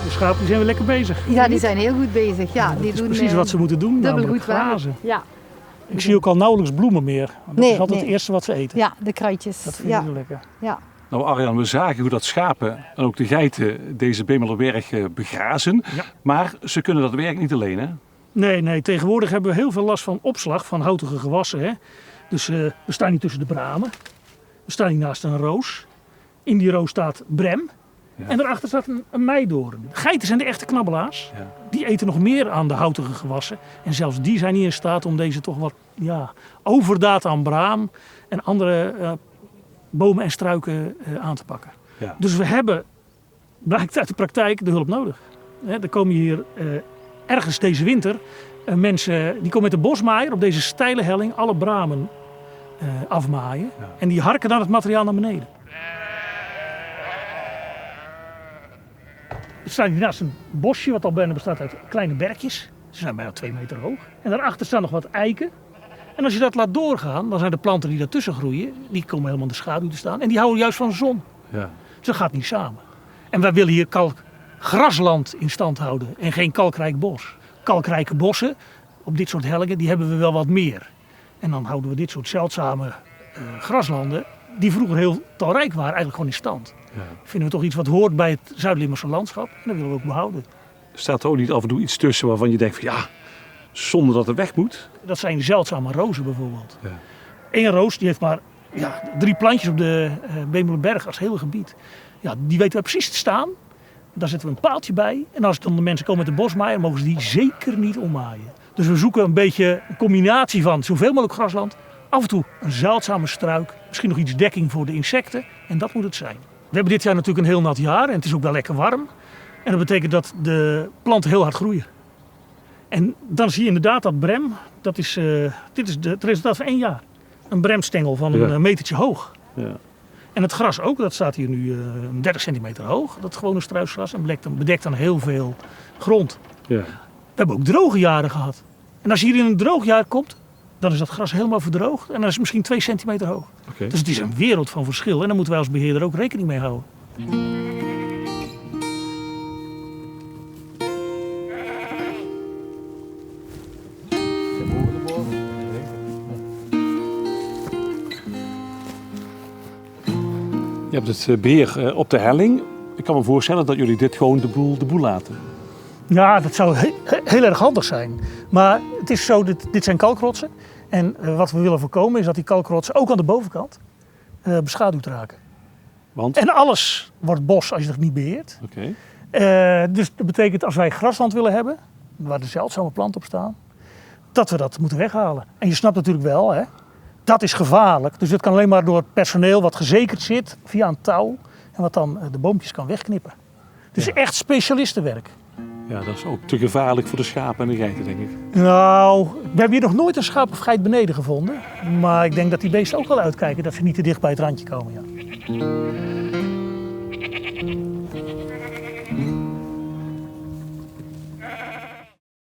De schapen die zijn weer lekker bezig. Ja, die zijn heel goed bezig. Ja, Dat die is doen precies wat ze moeten doen, dubbel namelijk goed werk. grazen. Ja. Ik zie ook al nauwelijks bloemen meer. Want dat is altijd het eerste wat ze eten. Ja, de kruidjes. Dat vinden ze lekker. Ja. Nou Arjan, we zagen hoe dat schapen en ook de geiten deze Bemelerberg begrazen. Ja. Maar ze kunnen dat werk niet alleen, hè? Nee, tegenwoordig hebben we heel veel last van opslag van houtige gewassen. Hè? Dus we staan hier tussen de bramen. We staan hier naast een roos. In die roos staat brem. Ja. En daarachter staat een meidoorn. Geiten zijn de echte knabbelaars. Ja. Die eten nog meer aan de houtige gewassen. En zelfs die zijn niet in staat om deze toch wat overdaad aan braam en andere bomen en struiken aan te pakken. Ja. Dus we hebben, blijkt uit de praktijk, de hulp nodig. Er komen hier ergens deze winter mensen die komen met de bosmaaier op deze steile helling alle bramen afmaaien. Ja. En die harken dan het materiaal naar beneden. We staan hier naast een bosje wat al bijna bestaat uit kleine berkjes. Ze zijn bijna 2 meter hoog. En daarachter staan nog wat eiken. En als je dat laat doorgaan, dan zijn de planten die daartussen groeien, die komen helemaal in de schaduw te staan. En die houden juist van de zon. Ja. Dus dat gaat niet samen. En wij willen hier kalkgrasland in stand houden en geen kalkrijk bos. Kalkrijke bossen op dit soort hellingen, die hebben we wel wat meer. En dan houden we dit soort zeldzame graslanden, die vroeger heel talrijk waren, eigenlijk gewoon in stand. Ja. Vinden we toch iets wat hoort bij het Zuid-Limburgse landschap. En dat willen we ook behouden. Staat er ook niet af en toe iets tussen waarvan je denkt van ja, zonder dat het weg moet? Dat zijn zeldzame rozen bijvoorbeeld. Ja. Eén roos die heeft maar 3 plantjes op de Bemelerberg als hele gebied. Ja, die weten wij precies te staan. Daar zetten we een paaltje bij. En als dan de mensen komen met de bosmaaier, mogen ze die zeker niet ommaaien. Dus we zoeken een beetje een combinatie van zoveel mogelijk grasland. Af en toe een zeldzame struik. Misschien nog iets dekking voor de insecten. En dat moet het zijn. We hebben dit jaar natuurlijk een heel nat jaar en het is ook wel lekker warm. En dat betekent dat de planten heel hard groeien. En dan zie je inderdaad dat brem, dit is het resultaat van 1 jaar. Een bremstengel van een metertje hoog. Ja. En het gras ook, dat staat hier nu 30 centimeter hoog. Dat gewone struisgras en bedekt dan heel veel grond. Ja. We hebben ook droge jaren gehad. En als je hier in een droog jaar komt, dan is dat gras helemaal verdroogd. En dan is het misschien 2 centimeter hoog. Okay. Dus het is een wereld van verschil. En daar moeten wij als beheerder ook rekening mee houden. Je hebt het beheer op de helling. Ik kan me voorstellen dat jullie dit gewoon de boel laten. Ja, dat zou heel erg handig zijn. Maar het is zo, dit zijn kalkrotsen. En wat we willen voorkomen is dat die kalkrotsen ook aan de bovenkant beschaduwd raken. Want? En alles wordt bos als je het niet beheert. Okay. Dus dat betekent als wij grasland willen hebben, waar de zeldzame planten op staan, dat we dat moeten weghalen. En je snapt natuurlijk wel, hè, dat is gevaarlijk. Dus dat kan alleen maar door het personeel wat gezekerd zit via een touw en wat dan de boompjes kan wegknippen. Dus echt specialistenwerk. Ja, dat is ook te gevaarlijk voor de schapen en de geiten, denk ik. Nou, we hebben hier nog nooit een schaap of geit beneden gevonden. Maar ik denk dat die beesten ook wel uitkijken dat ze niet te dicht bij het randje komen. Ja.